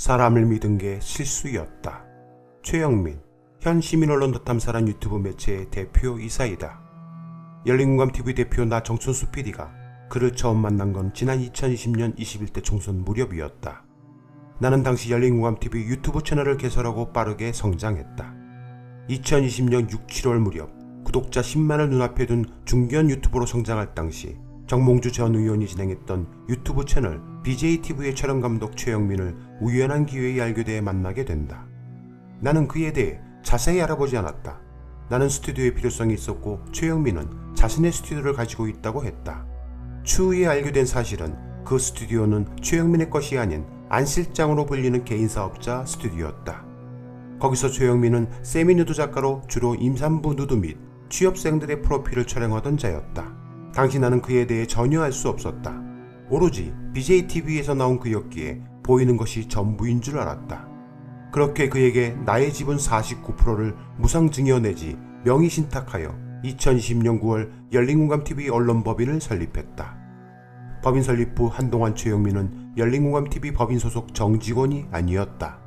사람을 믿은 게 실수였다. 최영민, 현 시민언론더탐사란 유튜브 매체의 대표 이사이다. 열린공감TV 대표 나 정춘수 PD가 그를 처음 만난 건 지난 2020년 21대 총선 무렵이었다. 나는 당시 열린공감TV 유튜브 채널을 개설하고 빠르게 성장했다. 2020년 6, 7월 무렵 구독자 10만을 눈앞에 둔 중견 유튜버로 성장할 당시 정몽주 전 의원이 진행했던 유튜브 채널 BJTV의 촬영감독 최영민을 우연한 기회에 알게 돼 만나게 된다. 나는 그에 대해 자세히 알아보지 않았다. 나는 스튜디오의 필요성이 있었고 최영민은 자신의 스튜디오를 가지고 있다고 했다. 추후에 알게 된 사실은 그 스튜디오는 최영민의 것이 아닌 안 실장으로 불리는 개인 사업자 스튜디오였다. 거기서 최영민은 세미누드 작가로 주로 임산부 누드 및 취업생들의 프로필을 촬영하던 자였다. 당시 나는 그에 대해 전혀 알 수 없었다. 오로지 BJTV에서 나온 그였기에 보이는 것이 전부인 줄 알았다. 그렇게 그에게 나의 지분 49%를 무상증여 내지 명의신탁하여 2020년 9월 열린공감TV 언론법인을 설립했다. 법인 설립 후 한동안 최영민은 열린공감TV 법인 소속 정직원이 아니었다.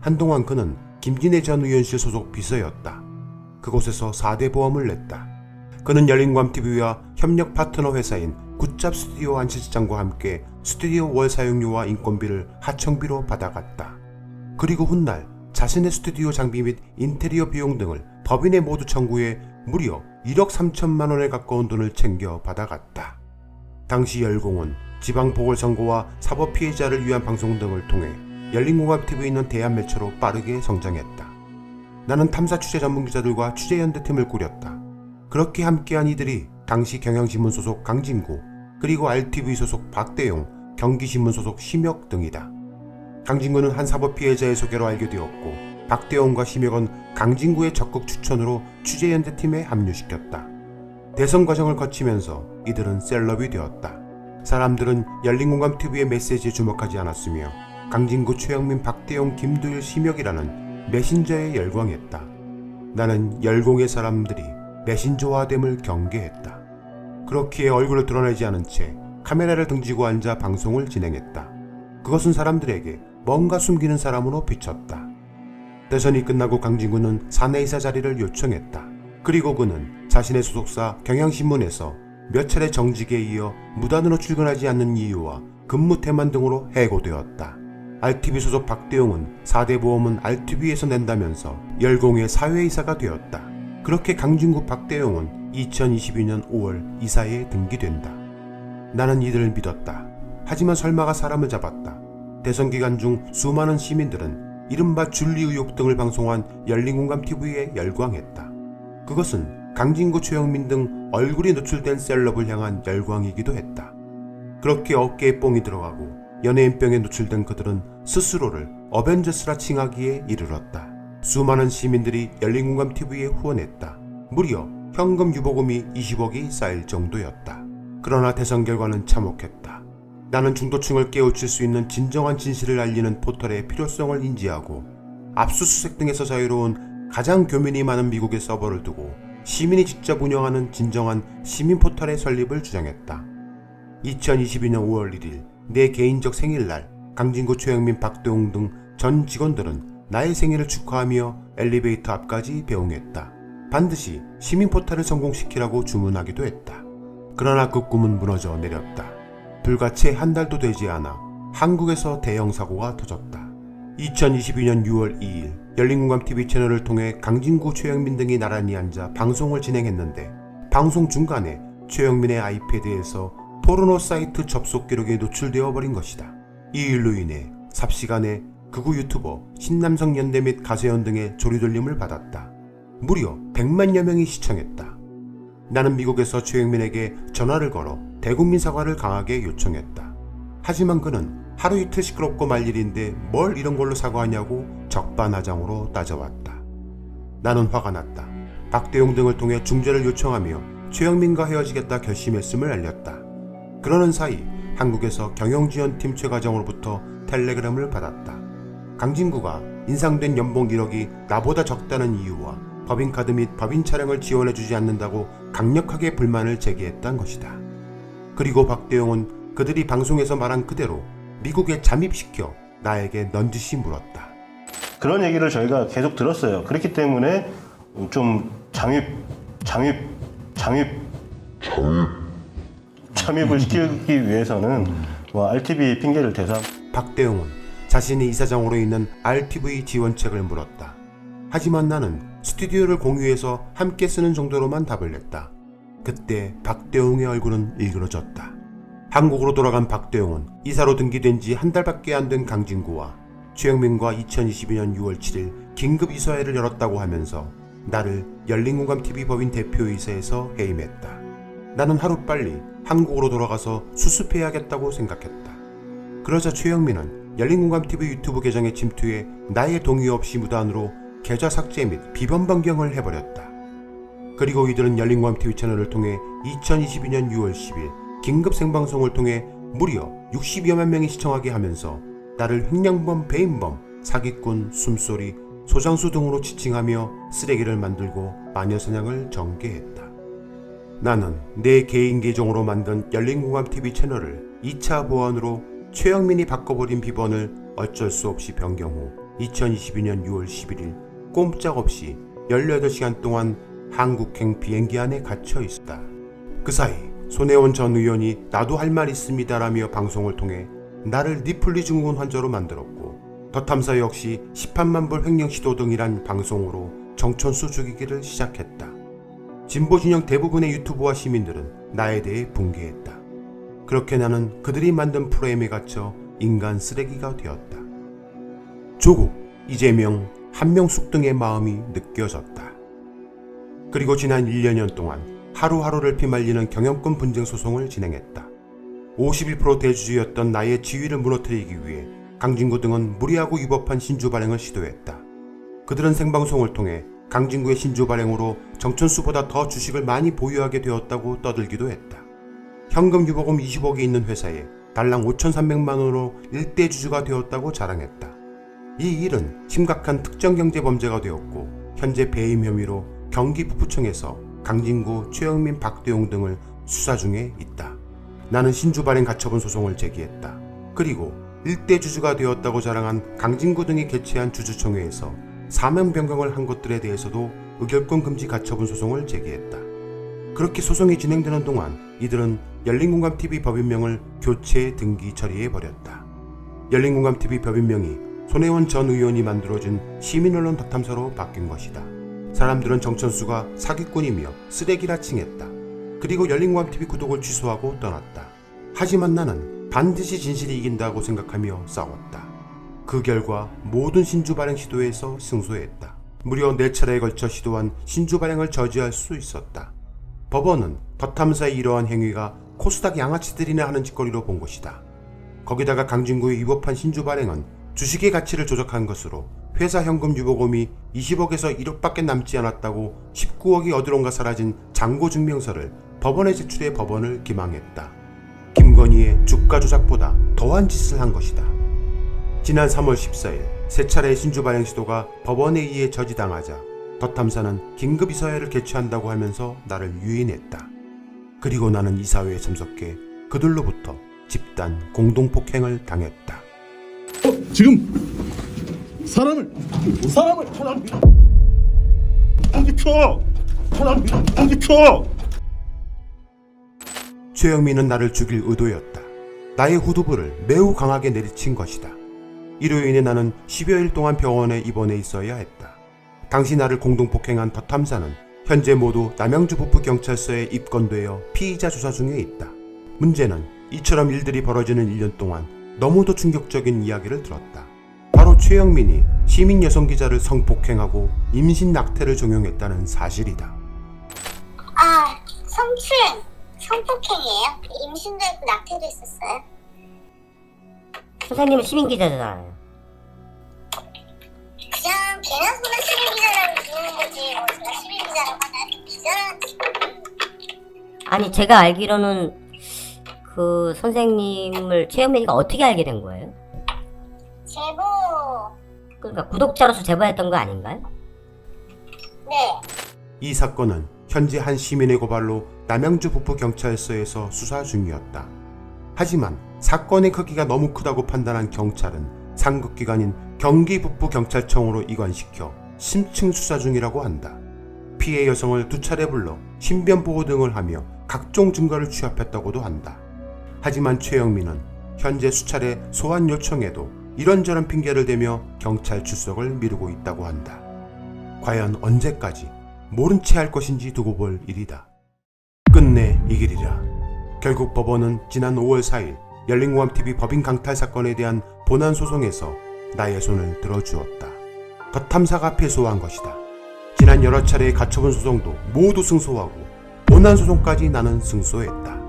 한동안 그는 김진애 전 의원실 소속 비서였다. 그곳에서 4대 보험을 냈다. 그는 열린공감TV와 협력 파트너 회사인 굿잡 스튜디오 안 실장과 함께 스튜디오 월 사용료와 인건비를 하청비로 받아갔다. 그리고 훗날 자신의 스튜디오 장비 및 인테리어 비용 등을 법인에 모두 청구해 무려 1억 3천만 원에 가까운 돈을 챙겨 받아갔다. 당시 열공은 지방 보궐선거와 사법 피해자를 위한 방송 등을 통해 열린공감TV에 있는 대한매체로 빠르게 성장했다. 나는 탐사 취재 전문 기자들과 취재연대팀을 꾸렸다. 그렇게 함께한 이들이 당시 경향신문 소속 강진구, 그리고 RTV 소속 박대용, 경기신문 소속 심혁 등이다. 강진구는 한 사법 피해자의 소개로 알게 되었고 박대용과 심혁은 강진구의 적극 추천으로 취재연대팀에 합류시켰다. 대선 과정을 거치면서 이들은 셀럽이 되었다. 사람들은 열린공감TV의 메시지에 주목하지 않았으며 강진구, 최영민, 박대용, 김두일, 심혁이라는 메신저에 열광했다. 나는 열공의 사람들이 메신저화됨을 경계했다. 그렇기에 얼굴을 드러내지 않은 채 카메라를 등지고 앉아 방송을 진행했다. 그것은 사람들에게 뭔가 숨기는 사람으로 비쳤다. 대선이 끝나고 강진구는 사내이사 자리를 요청했다. 그리고 그는 자신의 소속사 경향신문에서 몇 차례 정직에 이어 무단으로 출근하지 않는 이유와 근무 태만 등으로 해고되었다. RTV 소속 박대용은 4대 보험은 RTV에서 낸다면서 열공의 사회이사가 되었다. 그렇게 강진구, 박대용은 2022년 5월 이사에 등기된다. 나는 이들을 믿었다. 하지만 설마가 사람을 잡았다. 대선 기간 중 수많은 시민들은 이른바 줄리 의혹 등을 방송한 열린공감TV에 열광했다. 그것은 강진구, 최영민 등 얼굴이 노출된 셀럽을 향한 열광이기도 했다. 그렇게 어깨에 뽕이 들어가고 연예인병에 노출된 그들은 스스로를 어벤져스라 칭하기에 이르렀다. 수많은 시민들이 열린공감TV에 후원했다. 무려 현금 유보금이 20억이 쌓일 정도였다. 그러나 대선 결과는 참혹했다. 나는 중도층을 깨우칠 수 있는 진정한 진실을 알리는 포털의 필요성을 인지하고 압수수색 등에서 자유로운 가장 교민이 많은 미국의 서버를 두고 시민이 직접 운영하는 진정한 시민포털의 설립을 주장했다. 2022년 5월 1일 내 개인적 생일날 강진구, 최영민, 박대용 등 전 직원들은 나의 생일을 축하하며 엘리베이터 앞까지 배웅했다. 반드시 시민포털을 성공시키라고 주문하기도 했다. 그러나 그 꿈은 무너져 내렸다. 불과 채 한 달도 되지 않아 한국에서 대형 사고가 터졌다. 2022년 6월 2일 열린공감TV 채널을 통해 강진구, 최영민 등이 나란히 앉아 방송을 진행했는데 방송 중간에 최영민의 아이패드에서 포르노 사이트 접속 기록이 노출되어 버린 것이다. 이 일로 인해 삽시간에 극우 유튜버 신남성연대 및 가세현 등의 조리돌림을 받았다. 무려 100만여 명이 시청했다. 나는 미국에서 최영민에게 전화를 걸어 대국민 사과를 강하게 요청했다. 하지만 그는 하루 이틀 시끄럽고 말 일인데 뭘 이런 걸로 사과하냐고 적반하장으로 따져왔다. 나는 화가 났다. 박대용 등을 통해 중재를 요청하며 최영민과 헤어지겠다 결심했음을 알렸다. 그러는 사이 한국에서 경영지원팀 최과장으로부터 텔레그램을 받았다. 강진구가 인상된 연봉 1억이 나보다 적다는 이유와 법인카드 및 법인 차량을 지원해주지 않는다고 강력하게 불만을 제기했던 것이다. 그리고 박대용은 그들이 방송에서 말한 그대로 미국에 잠입시켜 나에게 넌지시 물었다. 그런 얘기를 저희가 계속 들었어요. 그렇기 때문에 좀 잠입을 시키기 위해서는 뭐 RTV 핑계를 대서 박대웅은 자신이 이사장으로 있는 RTV 지원책을 물었다. 하지만 나는 스튜디오를 공유해서 함께 쓰는 정도로만 답을 냈다. 그때 박대웅의 얼굴은 일그러졌다. 한국으로 돌아간 박대웅은 이사로 등기된 지 한 달밖에 안 된 강진구와 최영민과 2022년 6월 7일 긴급 이사회를 열었다고 하면서 나를 열린공감TV 법인 대표이사에서 해임했다. 나는 하루빨리 한국으로 돌아가서 수습해야겠다고 생각했다. 그러자 최영민은 열린공감TV 유튜브 계정에 침투해 나의 동의 없이 무단으로 계좌 삭제 및 비번 변경을 해버렸다. 그리고 이들은 열린공감TV 채널을 통해 2022년 6월 10일 긴급 생방송을 통해 무려 60여만 명이 시청하게 하면서 나를 횡령범, 배임범, 사기꾼, 숨소리, 소장수 등으로 지칭하며 쓰레기를 만들고 마녀사냥을 전개했다. 나는 내 개인 계정으로 만든 열린공감TV 채널을 2차 보안으로 최영민이 바꿔버린 비번을 어쩔 수 없이 변경 후 2022년 6월 11일 꼼짝없이 18시간 동안 한국행 비행기 안에 갇혀 있었다. 그 사이 손혜원 전 의원이 나도 할 말 있습니다라며 방송을 통해 나를 니플리 증후군 환자로 만들었고 더 탐사 역시 18만 불 횡령 시도 등이란 방송으로 정천수 죽이기를 시작했다. 진보 진영 대부분의 유튜버와 시민들은 나에 대해 붕괴했다. 그렇게 나는 그들이 만든 프레임에 갇혀 인간 쓰레기가 되었다. 조국, 이재명, 한명숙 등의 마음이 느껴졌다. 그리고 지난 1년여 동안 하루하루를 피말리는 경영권 분쟁 소송을 진행했다. 51% 대주주였던 나의 지위를 무너뜨리기 위해 강진구 등은 무리하고 위법한 신주 발행을 시도했다. 그들은 생방송을 통해 강진구의 신주 발행으로 정천수보다 더 주식을 많이 보유하게 되었다고 떠들기도 했다. 현금 유보금 20억이 있는 회사에 달랑 5,300만 원으로 일대 주주가 되었다고 자랑했다. 이 일은 심각한 특정경제범죄가 되었고 현재 배임 혐의로 경기북부청에서 강진구, 최영민, 박대웅 등을 수사 중에 있다. 나는 신주 발행 가처분 소송을 제기했다. 그리고 일대 주주가 되었다고 자랑한 강진구 등이 개최한 주주총회에서 사명 변경을 한 것들에 대해서도 의결권 금지 가처분 소송을 제기했다. 그렇게 소송이 진행되는 동안 이들은 열린공감TV 법인명을 교체 등기 처리해버렸다. 열린공감TV 법인명이 손혜원 전 의원이 만들어준 시민언론 덧탐사로 바뀐 것이다. 사람들은 정천수가 사기꾼이며 쓰레기라 칭했다. 그리고 열린공감TV 구독을 취소하고 떠났다. 하지만 나는 반드시 진실이 이긴다고 생각하며 싸웠다. 그 결과 모든 신주 발행 시도에서 승소했다. 무려 4차례에 걸쳐 시도한 신주 발행을 저지할 수 있었다. 법원은 덧탐사의 이러한 행위가 코스닥 양아치들이나 하는 짓거리로 본 것이다. 거기다가 강진구의 위법한 신주 발행은 주식의 가치를 조작한 것으로 회사 현금 유보금이 20억에서 1억밖에 남지 않았다고 19억이 어디론가 사라진 잔고 증명서를 법원에 제출해 법원을 기망했다. 김건희의 주가 조작보다 더한 짓을 한 것이다. 지난 3월 14일 세 차례의 신주 발행 시도가 법원에 의해 저지당하자 덧탐사는 긴급 이사회를 개최한다고 하면서 나를 유인했다. 그리고 나는 이사회에 참석해 그들로부터 집단 공동폭행을 당했다. 지금 사람을 공격혀. 최영민은 나를 죽일 의도였다. 나의 후두부를 매우 강하게 내리친 것이다. 이로 인해 나는 10여일 동안 병원에 입원해 있어야 했다. 당시 나를 공동폭행한 덧탐사는 현재 모두 남양주 북부경찰서에 입건되어 피의자 조사 중에 있다. 문제는 이처럼 일들이 벌어지는 1년 동안 너무도 충격적인 이야기를 들었다. 바로 최영민이 시민 여성 기자를 성폭행하고 임신 낙태를 종용했다는 사실이다. 성폭행이에요? 임신도 했고 낙태도 했었어요? 선생님은 시민 기자잖아요. 그냥 걔나 소나 시민 기자라고 부르는 거지 뭐 제가 시민 기자라고 하나요? 기자랑 아니 제가 알기로는 그 선생님을 최영민이가 어떻게 알게 된 거예요? 제보. 그러니까 구독자로서 제보했던 거 아닌가요? 네. 이 사건은 현재 한 시민의 고발로 남양주 북부경찰서에서 수사 중이었다. 하지만 사건의 크기가 너무 크다고 판단한 경찰은 상급기관인 경기북부경찰청으로 이관시켜 심층 수사 중이라고 한다. 피해 여성을 2차례 불러 신변보호 등을 하며 각종 증거를 취합했다고도 한다. 하지만 최영민은 현재 수차례 소환 요청에도 이런저런 핑계를 대며 경찰 출석을 미루고 있다고 한다. 과연 언제까지 모른 채 할 것인지 두고 볼 일이다. 끝내 이기리라. 결국 법원은 지난 5월 4일 열린공감TV 법인 강탈 사건에 대한 본안 소송에서 나의 손을 들어주었다. 더 탐사가 패소한 것이다. 지난 여러 차례의 가처분 소송도 모두 승소하고 본안 소송까지 나는 승소했다.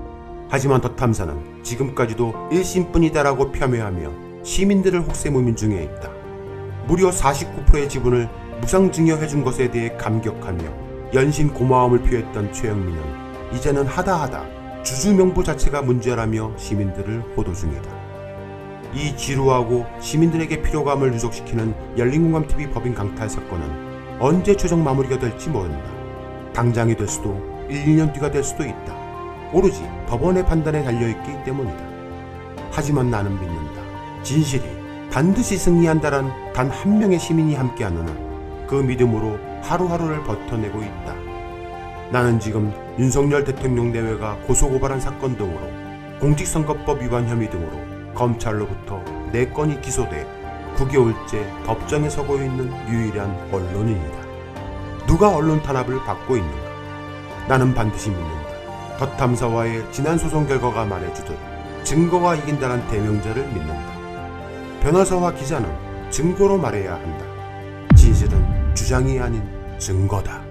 하지만 더 탐사는 지금까지도 1심뿐이다라고 폄훼하며 시민들을 혹세무민 중에 있다. 무려 49%의 지분을 무상증여해준 것에 대해 감격하며 연신 고마움을 표했던 최영민은 이제는 하다하다 주주명부 자체가 문제라며 시민들을 호도 중이다. 이 지루하고 시민들에게 피로감을 누적시키는 열린공감TV 법인 강탈 사건은 언제 최종 마무리가 될지 모른다. 당장이 될 수도 1, 2년 뒤가 될 수도 있다. 오로지 법원의 판단에 달려있기 때문이다. 하지만 나는 믿는다. 진실이 반드시 승리한다란 단 한 명의 시민이 함께하는 한 그 믿음으로 하루하루를 버텨내고 있다. 나는 지금 윤석열 대통령 내외가 고소고발한 사건 등으로 공직선거법 위반 혐의 등으로 검찰로부터 4건이 기소돼 9개월째 법정에 서고 있는 유일한 언론인이다. 누가 언론 탄압을 받고 있는가? 나는 반드시 믿는다. 더 탐사와의 지난 소송 결과가 말해주듯 증거가 이긴다는 대명제를 믿는다. 변호사와 기자는 증거로 말해야 한다. 진실은 주장이 아닌 증거다.